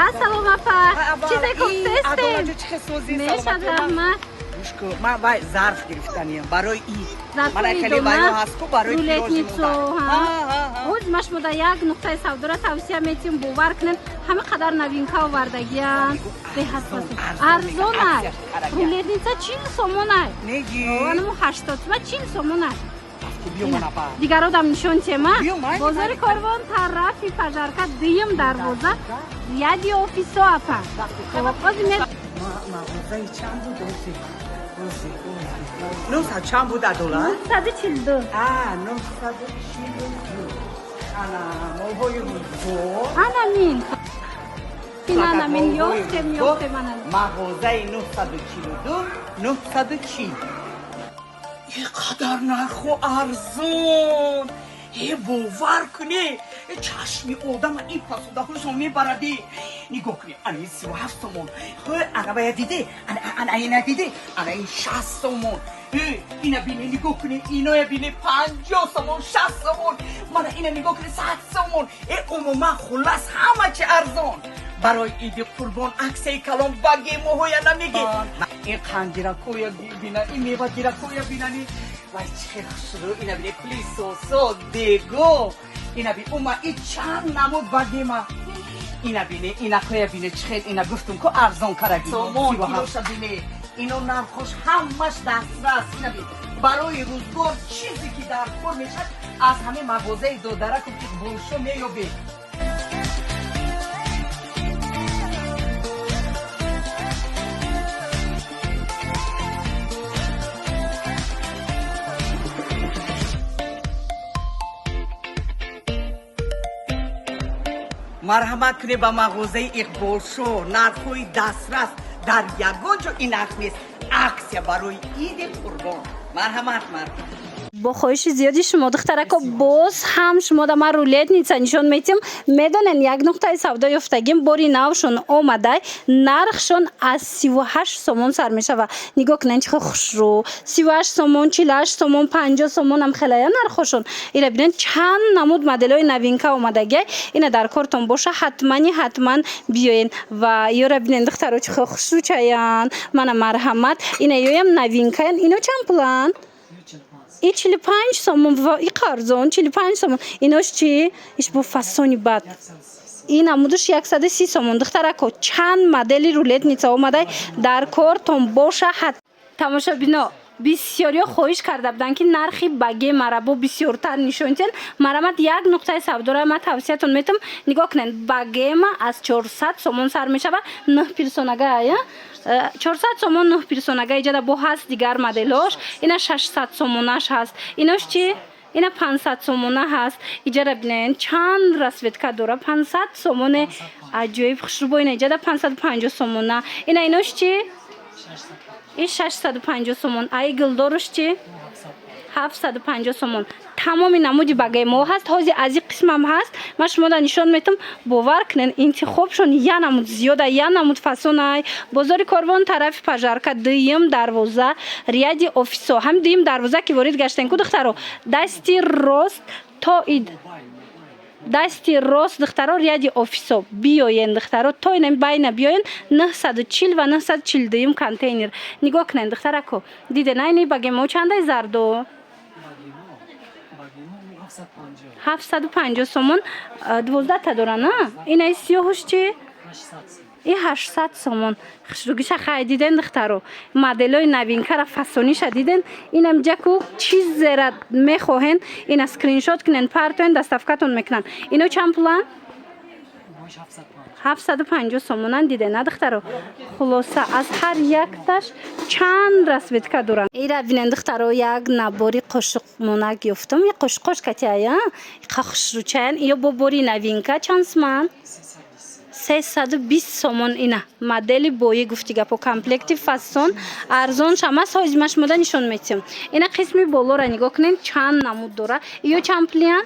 Assalomu apa. Chizay ko'p Meshad rahmat. من باید ظرف گرفتنیم برای این ظرف من خیلی ایدومه، باید هست کو برای رولتницу ҳоз машмуда як нуқтаи савдора тавсия метим бовар кунем ҳама қадар новинка овардагиян беҳасбас арзон аст рулетница 40 сомон аст неги анамо 80 ва 40 сомон аст биоманапа дигародам нишон тема Биёмай, бозори корвон тарафи пажарка дуюм дарвоза яди офисо апа ози мер مغازه چند بود روزی 900 چند بود دلار 942 942 انا موهای روزو анамин ин анамин ёфтем анамин مغازه 942 940 اینقدر نرخ و ارزون باور کنی چشمی آدم این پسوده خوشم میبردی نگاه کنی این 37 تومون انا باید دیده انا این دیده انا این 60 تومون اینا بینی نگاه کنی اینا بینی 50 تومون 60 تومون من اینا نگاه کنی 100 تومون عموما خلاص همه چی ارزون برای ایدی قربان عکسی کلام بگی موهویا نمیگی این خنجره کویا بینا این میوه گیره کویا بینانی وای چه خوشرو اینا بینی پلیسوسو دیگو اینا بینی اوما این چند نمود بگی ما اینا بینی اینا کویا بینی چخیل اینا گفتم که ارزان کرگی سومون کیلوشا بینی اینو نرخوش همش دسترس اینا بینی برای روزگار چیزی که در خور میشد از همه مغازه دو درک و بولشو میوبی مرحمت کنی با مغازه اقبال شو نرخوی دسترس در یگان جا این نرخ نیست عکس برای عید قربان مرحمت با خواهش زیادی شما دخترکا باز هم شما در من رولتنیца نشون میتیم میدونن یک نقطه سودا یافتگیم باری نوشون آمده نرخشون از 38 سومون سر میشه و نگاه کنن چه خوش رو 38 سومون 48 سومون 50 سومون هم خیلی نرخشون اینا ببینن چند نمود مدلای نوینکا اومدگه اینا در کارتون باشه حتما بیاین و یورا ببینن دخترا چه خوش رو چایان من مرحمت اینا یویم نوینکا اینو چند پلان این 45 سومون و این قرضون 45 سومون ایناش چی؟ ایش با فسونی بد این عمودش 130 سومون دخترکو چند مدلی رولتنیца اومده در کارتون باشه تماشا بینا بسیاری خواهش کرده بودن که نرخی بگه مربا بسیارتر نشون تین مرامت یک نقطه سودا را من توصیهتون میتونم نگاه کنین بگه ما از 400 سومون سر میشه و 9 پیرسونگه 400 سومون 9 پیرسونگه ایجاده با هست دیگر مدلاش اینا 600 سومونش هست ایناش چی؟ اینا 500 سومونه هست ایجاده بینین چند رسویتکا داره 500 سومونه عجیب خوش رو با اینا ایجاده 550 سومونه ایناش چی؟ این 650 سومون ای گلدارش چی؟ 750 سومون تمام نمودی بگه ما هست حاضی از این قسم هم هست من شما دا نشان میتونم باور کنن انتخابشون یا نمود زیاده یا نمود فسونه بازار کاروان طرف پژارکا دویم دروازه ریادی آفیسو هم دویم دروازه که وارد گشتن کو دخترو دستی راست تا اید دستی راست دخترا ریادی آفیسو بیاین دخترا تا این بین بیاین 940 و 942 کانتینر نگاه کنین دخترا کو دیده نه اینی بگه ما چنده زردو 750 سومون 12 تا داره نه این سیاهش چی؟ این 800 سومون خشروگیش خیلی دیدن دخترو مدلای نوینکا را فسونیش دیدن اینم جکو چیز را میخواهن این اسکرین شات کنن پرتوین دستافکتون میکنن اینو چند پلان 750 سومونن دیده نه دخترو خلاصه از هر یک تاش چند رسویتکا دارن ایرا بینن دخترو یک نباری قشق مونک یفتم یک قشق کتیایا خوش رو چن یا با باری نوینکا چند سمان 320 سومون اینا مدل بوی گفتیگه پو کمپلکتی فاسون ارزون شما سایز مش مده نشون میتیم اینا قسمی بالا را نگاه کنین چند نمود داره یا چند پلیان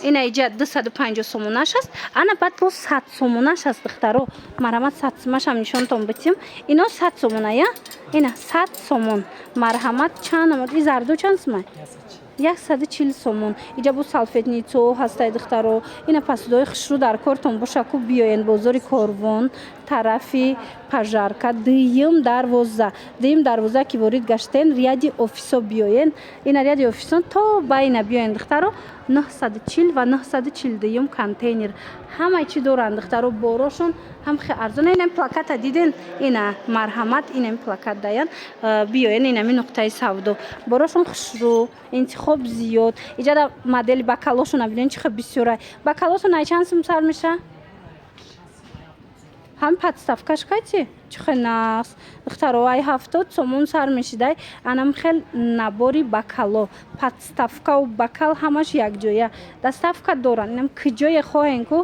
اینا ایجا 250 سومونش هست انا بعد با 100 سومونش هست دخترو مرحمت 100 سومونش هم نشون تون بتیم اینا 100 سومونه یا اینا 100 سومون مرحمت چند نمود این زردو چند سومون 140 сомон. Иҷа бу салфетницо ҳастай духтаро. Ина пасудои хушрӯ дар кортон боша ку биёен бозори Корвон тарафи пажарка дуюм дарвоза ки ворид гаштен ряди офисо биёен. Ина ряди офисон то байна биёен духтаро 940 ва 942 контейнер. Ҳамаи чӣ доранд духтаро борошон ҳам хе арзон. Ина плаката диден ина марҳамат ина плакат даян биёен ина ми нуқтаи савдо. Борошон хушрӯ интихоб зиёд. Иҷа да модели бакалошон абинен чихе бисёрай. Бакалошон ай чанд сум сар меша? ҳам подставкаш кайти чихе нақс духтаро ай 70 сомон сар мешидай. Анам хел набори бакало подставкау бакал ҳамаш якҷоя. Доставка доранд. Инам киҷое хоҳен ку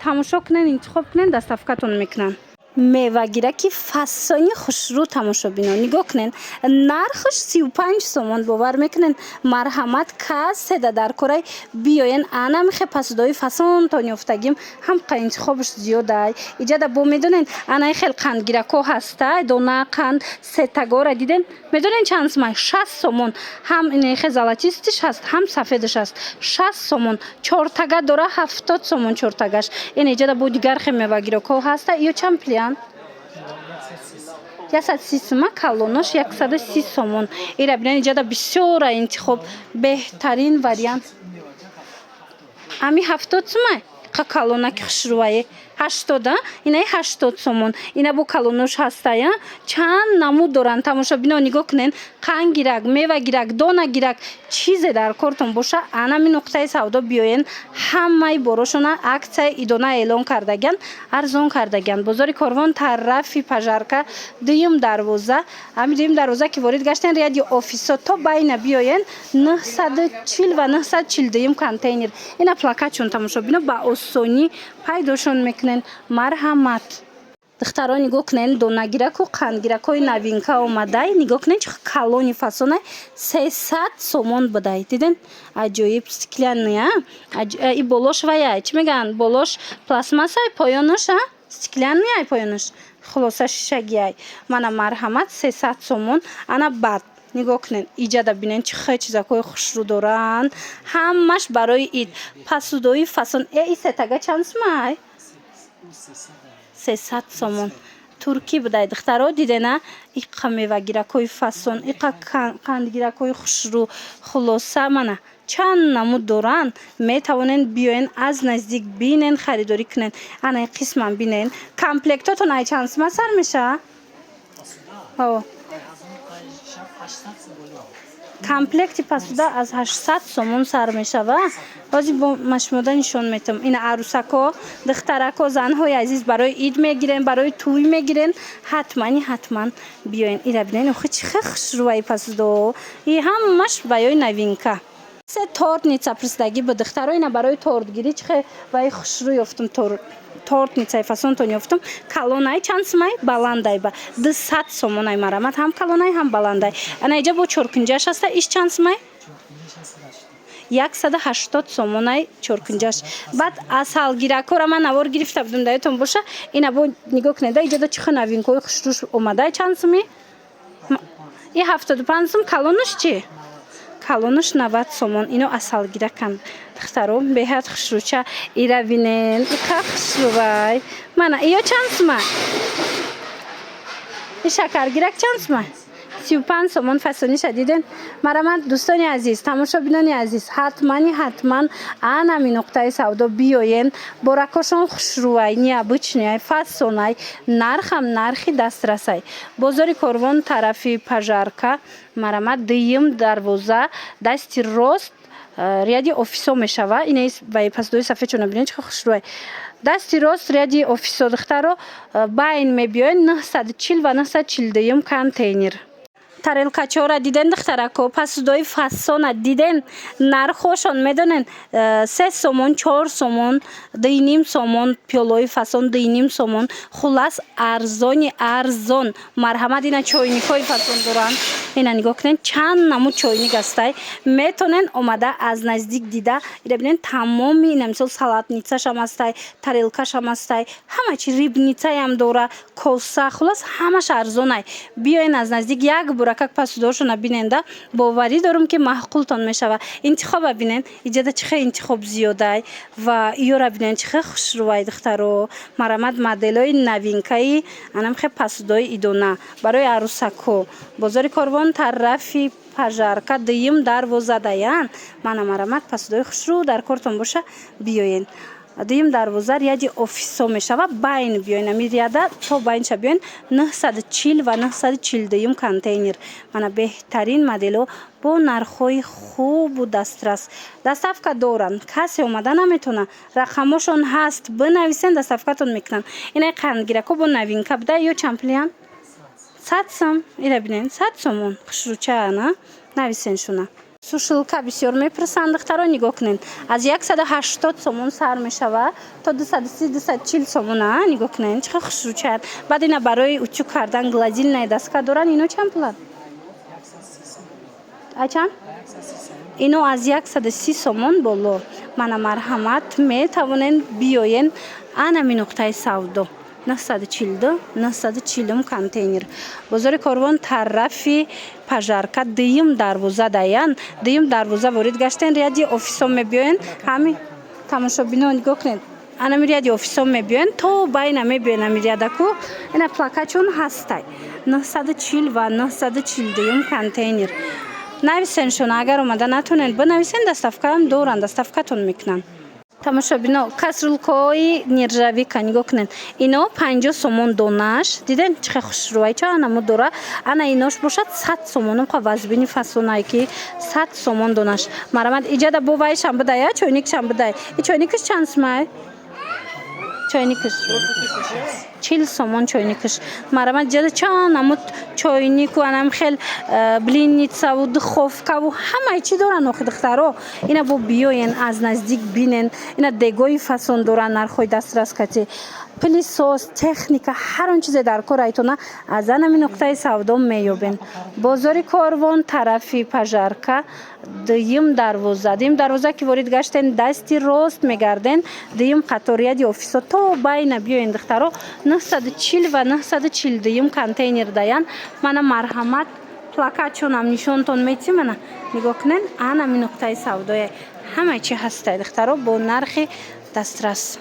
тамошо кунен интихоб кунен доставкатон мекунанд. мевагираки фасони хушрӯ тамошобино нигоҳ кунен. Нархаш 35 сомон бовар мекунен. Марҳамат касседа дар корай биёен ана михе пасудои фасонтон ёфтагим ҳамқа интихобш зиёдай. Иҷада бо медонен анаи хел қандгирако ҳастай дона қанд сетагора диден медонен чанд сомай 60 сомон. Ҳам инехе золотистиш ҳаст ҳам сафедаш ҳаст 60 сомон. Чортага дора 70 сомон чортагаш. Ин иҷада бо дигар хе мевагирако ҳастай. Ё чанд плян 130 сума калонош 130 сомон. Ира бинен иҷада бисёра интихоб беҳтарин вариант. Ами 70 сума калонаки хушрӯае 80 инаи 80 сомон. Ина бо калонош ҳастая чанд намуд доранд. Тамошобино нигоҳ кунен қангирак мевагирак донагирак чизе дар кортон боша анами нуқтаи савдо биёен ҳамаи борошона аксияи идона эълон кардаган арзон кардаган. Бозори Корвон тарафи пажарка дуюм дарвоза. Ами дуюм дарвоза ки ворид гаштен ряди офисо то байна биёен 940 ва 942 контейнер. Ина плакатшон тамошобино ба осонӣ пайдошон мекунен. Марҳамат духтаро нигоҳ кунен донагираку қандгиракҳои навинка омадай. Нигоҳ кунен чихо калони фасонай 300 сомон будай. Диден аҷоиб стеклянния и болош ваяй чӣ мегӯянд болош пластмассаи поёнош стеклянния поёнош хулоса шишагиай. Мана марҳамат 300 сомон. Ана бад нигоҳ кунен иҷада бинен чихе чизакҳои хушрӯ доранд. Ҳамаш барои ид пасудои фасон и сетага чанд сумай 300 сомон. Туркӣ будай духтаро дидена иқа мевагиракҳои фасон иқа қандгиракҳои хушрӯ хулоса мана чанд намуд доранд. Метавонен биёен аз наздик бинен харидорӣ кунен. Анаи қисман бинен комплектотон ай чанд сума сар меша? комплекти пасуда аз 800 сомон сар мешава. ҳозир бо машмода нишон метам. Ина арӯсако духтарако занҳои азиз барои ид мегирен барои тӯй мегирен ҳатман биёен. Ира бинен охи чихе хушрӯаи пасудо и ҳамаш баёи новинка. се тортница присдаги ба духтаро ина барои тортгирӣ чихе ваи хушрӯ ёфтум тортницаи фасонтон ёфтум. Калонай чанд сумай баландай ба 200 сомонай марҳамат ҳам калонай ҳам баландай. Ана иҷа бо чоркунҷаш ҳаста иш чанд сумай 180 сомонай чоркунҷаш. Баъд асалгиракора ман навор гирифта будам даётон боша. Ина бо нигоҳ кунеда иҷада чихе новинкаҳои хушрӯш омадай чанд суми и 75 сум. Калонаш чӣ? Калонаш 90 сомон. Ино асалгиракан духтаро беҳад хушрӯча. Ира бинен иқа хушрӯвай мана иё чанд сума и шакаргирак чанд сума 35 сомон фасониша диден. Марҳамат дӯстони азиз тамошобинони азиз ҳатман анами нуқтаи савдо биёен боракошон хушрӯвай необычный фасонай нархам нархи дастрасай. Бозори Корвон тарафи пажарка марҳамат дуюм дарвоза дасти рост ряди офисо мешава. Ина вай пасудои сафедшона бинен чихе хушрӯвай. Дасти рост ряди офисо духтаро байн мебиёен 940 ва 942 контейнер. тарелкачора диден духтарако пасудои фасона диден нархошон медонен 3 сомон 4 сомон 2.5 сомон пиёлои фасон 2.5 сомон хулас арзони арзон. Марҳамат ина чойникҳои фасон доранд. Ина нигоҳ кунен чанд намуд чойник ҳастай. Метонен омада аз наздик дида ира бинен тамоми ина мисол салатницашам ҳастай тарелкашам ҳастай ҳама чӣ рибницаям дора коса хулас ҳамаш арзонай. Биёен аз наздик як бора плакат пасудошона биненда боварӣ дорам ки маъқултон мешава. Интихоба бинен иҷода чихе интихоб зиёдай ва иёра бинен чихе хушрӯвай духтаро марамад моделои новинкаи анамхе пасудои идона барои арӯсакҳо бозори Корвон тарафи пажарка дуюм дарвоза даян мана марамад пасудои хушрӯ дар кортон боша биёен. Дуюм дарвоза ряди офисо мешава байн биёен амирияда то байнша биёен 940 ва 942 контейнер мана беҳтарин модело бо нархҳои хубу дастрас доставка доранд. Касе омада наметона рақамошон ҳаст бинависен доставкатон мекунанд. Инаи қандгирако бо новинка буда ё чампилиян 100 сом ира бинен 100 сомон хушрӯчаана нависеншуна. Сушилка бисёр мепурсанд духтаро нигоҳ кунед. Аз 180 сомон сар мешава то 230-240 сомона нигоҳ кунед. Чиқа хушрӯчаанд. Баъд ина барои утюг кардан гладильная доска доранд. Ино чанд пуланд? Ачанд? Ино аз 130 сомон боло. Мана марҳамат метавонен биёен анами нуқтаи савдо 942 940 контейнер бозори Корвон тарафи пажарка дуюм дарвоза даян дуюм дарвоза ворид гаштен ряди офисо мебиёен ҳами тамошобино нигоҳ кунед анами ряди офисо мебиёен то байна мебиёен амириядаку ина плакачон ҳастай 940 ва 942 контейнер нависеншона агар омада натонен бинависен доставкаам доранд доставкатон мекунанд. Тамошобино касрулкаҳои нержавика нигоҳ кунед. Ино 50 сомон донаш. Диден чихе хушрӯай ча анаму дора. Ана инош бошад 100 сомон. Омқа вазбини фасонае ки 100 сомон донаш. Марамад иҷада бовайшам бидая, чойникшам бидай. И чойникиш чанд сомай? Чойникиш 40 сомон чойникиш. Марамад иҷада чанд амут чойнику анам хел блинницаву духовкаву ҳамаи чӣ доранд охи духтаро. Ина бо биёен аз наздик бинен. Ина дегои фасон доранд нархҳои дастраскати. Пилисос, техника, ҳар он чизе дар кор айтона аз анами нуқтаи савдо меёбен. Бозори Корвон тарафи пажарка дуюм дарвоза ки ворид гаштен дасти рост мегарден дуюм қаторияди офисо то байна биёен духтаро 940 ва 942 контейнер даян мана марҳамат плакатчонам нишонтон метим ана нигоҳ кунен анами нуқтаи савдое ҳамаи чи ҳастай духтаро бо нархи дастрас.